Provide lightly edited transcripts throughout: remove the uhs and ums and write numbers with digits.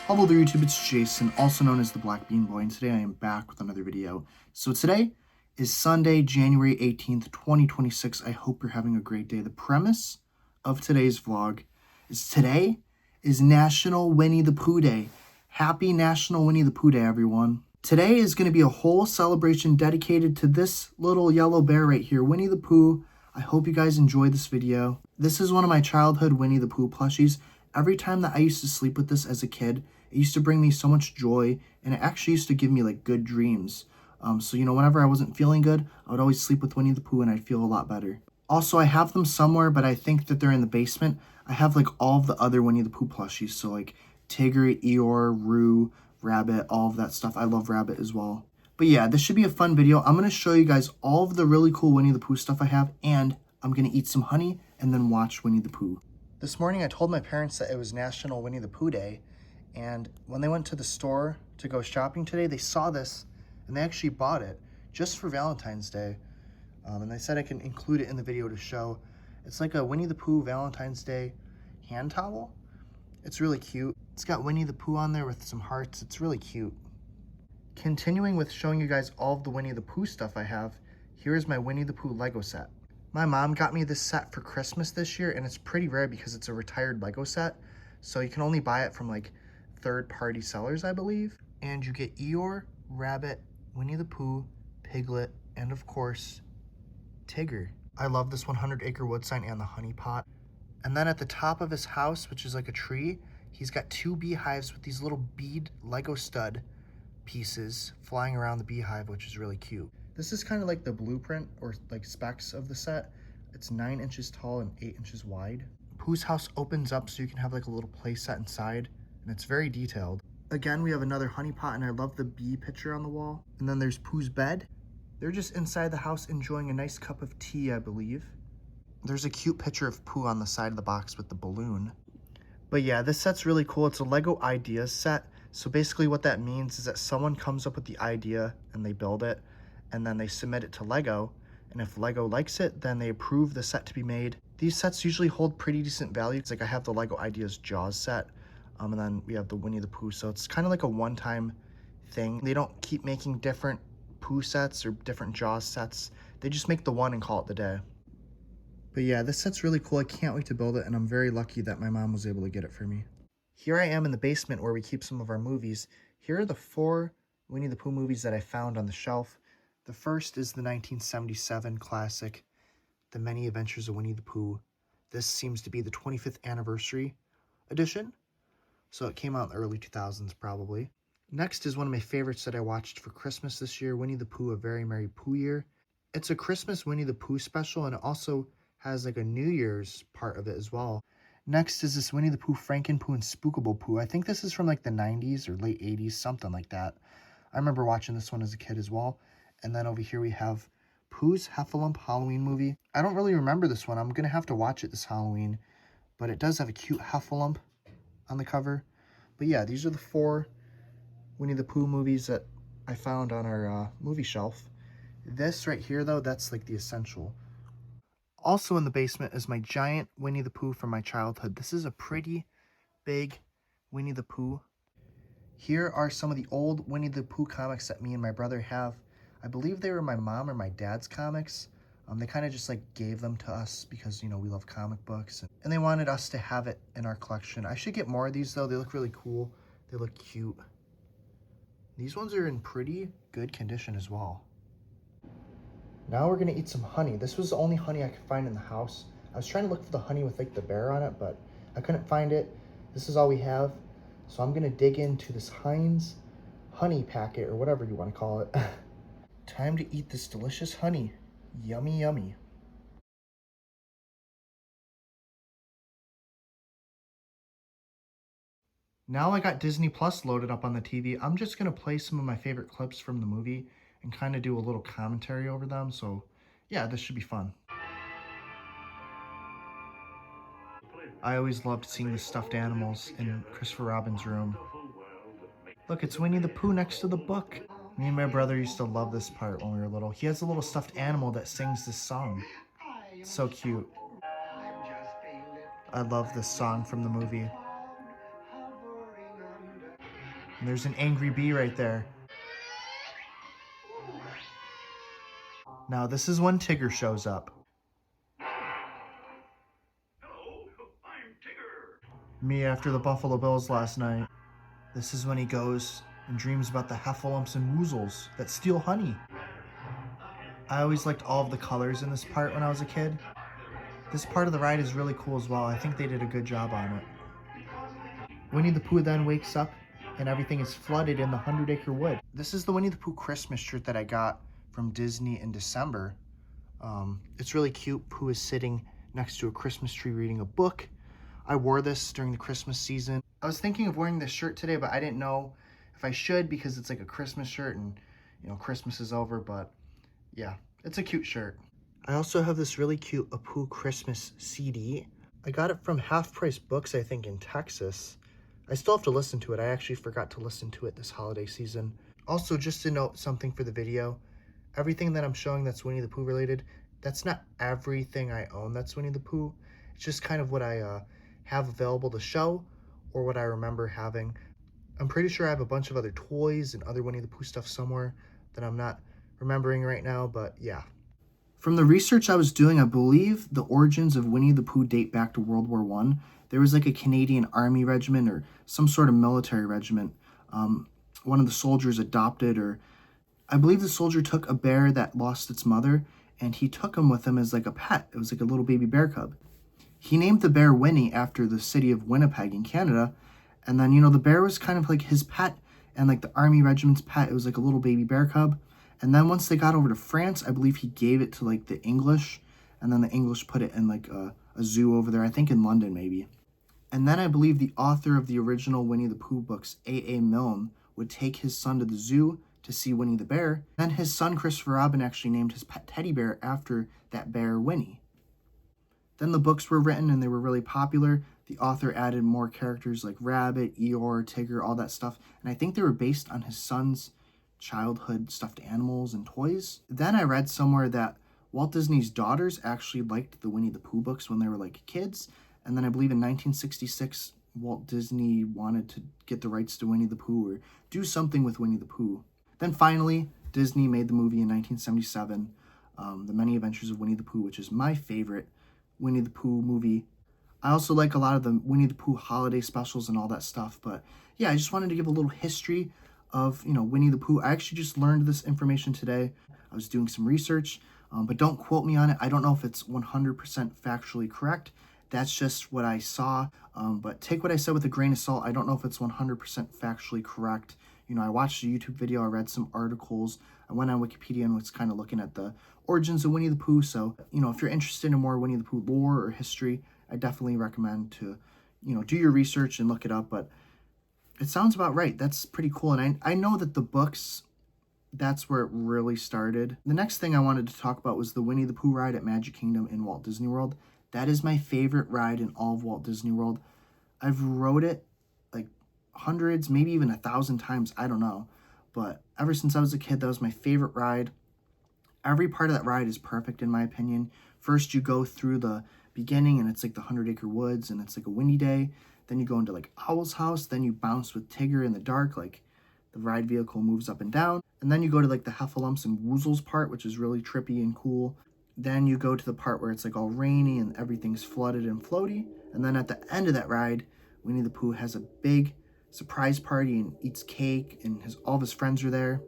Hello there YouTube, it's Jason, also known as the Black Bean Boy, and today I am back with another video. So today is Sunday, January 18th, 2026. I hope you're having a great day. The premise of today's vlog is today is National Winnie the Pooh Day. Happy National Winnie the Pooh Day, everyone. Today is going to be a whole celebration dedicated to this little yellow bear right here, Winnie the Pooh. I hope you guys enjoy this video. This is one of my childhood Winnie the Pooh plushies. Every time that I used to sleep with this as a kid, it used to bring me so much joy, and it actually used to give me like good dreams. So whenever I wasn't feeling good, I would always sleep with Winnie the Pooh and I'd feel a lot better. Also, I have them somewhere, but I think that they're in the basement. I have like all of the other Winnie the Pooh plushies, so like Tigger, Eeyore, Roo, Rabbit, all of that stuff. I love Rabbit as well. But yeah, this should be a fun video. I'm going to show you guys all of the really cool Winnie the Pooh stuff I have, and I'm going to eat some honey and then watch Winnie the Pooh. This morning I told my parents that it was National Winnie the Pooh Day, and when they went to the store to go shopping today, they saw this and they actually bought it just for Valentine's Day. And they said I can include it in the video to show. It's like a Winnie the Pooh Valentine's Day hand towel. It's really cute. It's got Winnie the Pooh on there with some hearts. It's really cute. Continuing with showing you guys all of the Winnie the Pooh stuff I have, here is my Winnie the Pooh Lego set. My mom got me this set for Christmas this year, and it's pretty rare because it's a retired Lego set, so you can only buy it from like third-party sellers, I believe. And you get Eeyore, Rabbit, Winnie the Pooh, Piglet, and of course, Tigger. I love this 100-acre wood sign and the honey pot. And then at the top of his house, which is like a tree, he's got two beehives with these little bead Lego stud pieces flying around the beehive, which is really cute. This is kind of like the blueprint or like specs of the set. It's 9 inches tall and 8 inches wide. Pooh's house opens up so you can have like a little play set inside, and it's very detailed. Again, we have another honey pot, and I love the bee picture on the wall. And then there's Pooh's bed. They're just inside the house enjoying a nice cup of tea, I believe. There's a cute picture of Pooh on the side of the box with the balloon. But yeah, this set's really cool. It's a Lego Ideas set. So basically what that means is that someone comes up with the idea and they build it, and then they submit it to Lego, and if Lego likes it, then they approve the set to be made. These sets usually hold pretty decent value. It's like I have the Lego Ideas Jaws set, and then we have the Winnie the Pooh, so it's kind of like a one-time thing. They don't keep making different Pooh sets or different Jaws sets. They just make the one and call it the day. But yeah, this set's really cool. I can't wait to build it, and I'm very lucky that my mom was able to get it for me. Here I am in the basement where we keep some of our movies. Here are the 4 Winnie the Pooh movies that I found on the shelf. The first is the 1977 classic, The Many Adventures of Winnie the Pooh. This seems to be the 25th anniversary edition, so it came out in the early 2000s probably. Next is one of my favorites that I watched for Christmas this year, Winnie the Pooh, A Very Merry Pooh Year. It's a Christmas Winnie the Pooh special, and it also has like a New Year's part of it as well. Next is this Winnie the Pooh, Franken-Pooh, and Spookable Pooh. I think this is from like the 90s or late 80s, something like that. I remember watching this one as a kid as well. And then over here we have Pooh's Heffalump Halloween movie. I don't really remember this one. I'm going to have to watch it this Halloween. But it does have a cute Heffalump on the cover. But yeah, these are the 4 Winnie the Pooh movies that I found on our movie shelf. This right here, though, that's like the essential. Also in the basement is my giant Winnie the Pooh from my childhood. This is a pretty big Winnie the Pooh. Here are some of the old Winnie the Pooh comics that me and my brother have. I believe they were my mom or my dad's comics. They kind of just like gave them to us because, we love comic books. And they wanted us to have it in our collection. I should get more of these though. They look really cool. They look cute. These ones are in pretty good condition as well. Now we're going to eat some honey. This was the only honey I could find in the house. I was trying to look for the honey with like the bear on it, but I couldn't find it. This is all we have. So I'm going to dig into this Heinz honey packet or whatever you want to call it. Time to eat this delicious honey. Yummy, yummy. Now I got Disney Plus loaded up on the TV. I'm just going to play some of my favorite clips from the movie and kind of do a little commentary over them. So yeah, this should be fun. I always loved seeing the stuffed animals in Christopher Robin's room. Look, it's Winnie the Pooh next to the book. Me and my brother used to love this part when we were little. He has a little stuffed animal that sings this song. It's so cute. I love this song from the movie. And there's an angry bee right there. Now this is when Tigger shows up. Hello, I'm Tigger. Me after the Buffalo Bills last night. This is when he goes and dreams about the heffalumps and woozles that steal honey. I always liked all of the colors in this part when I was a kid. This part of the ride is really cool as well. I think they did a good job on it. Winnie the Pooh then wakes up and everything is flooded in the 100-acre wood. This is the Winnie the Pooh Christmas shirt that I got from Disney in December. It's really cute. Pooh is sitting next to a Christmas tree reading a book. I wore this during the Christmas season. I was thinking of wearing this shirt today, but I didn't know if I should because it's like a Christmas shirt and, you know, Christmas is over, but yeah, it's a cute shirt. I also have this really cute A Pooh Christmas CD. I got it from Half Price Books, I think, in Texas. I still have to listen to it. I actually forgot to listen to it this holiday season. Also, just to note something for the video, everything that I'm showing that's Winnie the Pooh related, that's not everything I own that's Winnie the Pooh. It's just kind of what I have available to show or what I remember having. I'm pretty sure I have a bunch of other toys and other Winnie the Pooh stuff somewhere that I'm not remembering right now, but yeah. From the research I was doing, I believe the origins of Winnie the Pooh date back to World War I. There was like a Canadian Army regiment or some sort of military regiment. One of the soldiers adopted, or I believe the soldier took a bear that lost its mother and he took him with him as like a pet. It was like a little baby bear cub. He named the bear Winnie after the city of Winnipeg in Canada. And then, you know, the bear was kind of like his pet and like the Army regiment's pet. It was like a little baby bear cub. And then once they got over to France, I believe he gave it to like the English. And then the English put it in like a zoo over there, I think in London maybe. And then I believe the author of the original Winnie the Pooh books, A.A. Milne, would take his son to the zoo to see Winnie the bear. Then his son, Christopher Robin, actually named his pet teddy bear after that bear, Winnie. Then the books were written and they were really popular. The author added more characters like Rabbit, Eeyore, Tigger, all that stuff. And I think they were based on his son's childhood stuffed animals and toys. Then I read somewhere that Walt Disney's daughters actually liked the Winnie the Pooh books when they were like kids. And then I believe in 1966, Walt Disney wanted to get the rights to Winnie the Pooh or do something with Winnie the Pooh. Then finally, Disney made the movie in 1977, The Many Adventures of Winnie the Pooh, which is my favorite Winnie the Pooh movie. I also like a lot of the Winnie the Pooh holiday specials and all that stuff. But yeah, I just wanted to give a little history of, you know, Winnie the Pooh. I actually just learned this information today. I was doing some research, but don't quote me on it. I don't know if it's 100% factually correct. That's just what I saw, but take what I said with a grain of salt. I don't know if it's 100% factually correct. You know, I watched a YouTube video, I read some articles, I went on Wikipedia and was kind of looking at the origins of Winnie the Pooh. So, you know, if you're interested in more Winnie the Pooh lore or history, I definitely recommend to, you know, do your research and look it up. But it sounds about right. That's pretty cool. And I know that the books, that's where it really started. The next thing I wanted to talk about was the Winnie the Pooh ride at Magic Kingdom in Walt Disney World. That is my favorite ride in all of Walt Disney World. I've rode it like hundreds, maybe even 1,000 times. I don't know. But ever since I was a kid, that was my favorite ride. Every part of that ride is perfect in my opinion. First, you go through the beginning and it's like the 100-acre woods and it's like a windy day. Then you go into like Owl's house. Then you bounce with Tigger in the dark. Like the ride vehicle moves up and down. And then you go to like the heffalumps and woozles part, which is really trippy and cool. Then you go to the part where it's like all rainy and everything's flooded and floaty. And then at the end of that ride, Winnie the Pooh has a big surprise party and eats cake and all of his friends are there.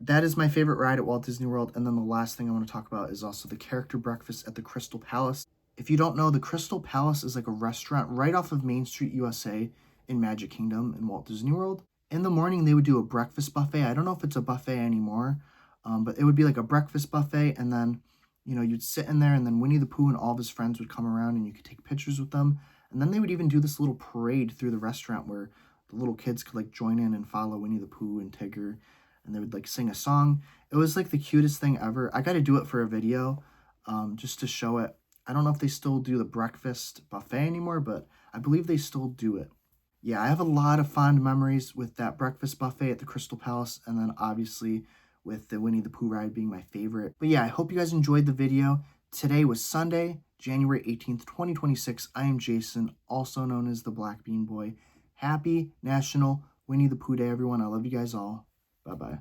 That is my favorite ride at Walt Disney World. And then the last thing I want to talk about is also the character breakfast at the Crystal Palace. If you don't know, the Crystal Palace is like a restaurant right off of Main Street, USA in Magic Kingdom in Walt Disney World. In the morning, they would do a breakfast buffet. I don't know if it's a buffet anymore, but it would be like a breakfast buffet. And then, you know, you'd sit in there and then Winnie the Pooh and all of his friends would come around and you could take pictures with them. And then they would even do this little parade through the restaurant where the little kids could like join in and follow Winnie the Pooh and Tigger. And they would like sing a song. It was like the cutest thing ever. I got to do it for a video just to show it. I don't know if they still do the breakfast buffet anymore, but I believe they still do it. Yeah, I have a lot of fond memories with that breakfast buffet at the Crystal Palace, and then obviously with the Winnie the Pooh ride being my favorite. But yeah, I hope you guys enjoyed the video. Today was Sunday, January 18th, 2026. I am Jason, also known as the Black Bean Boy. Happy National Winnie the Pooh Day, everyone. I love you guys all. Bye-bye.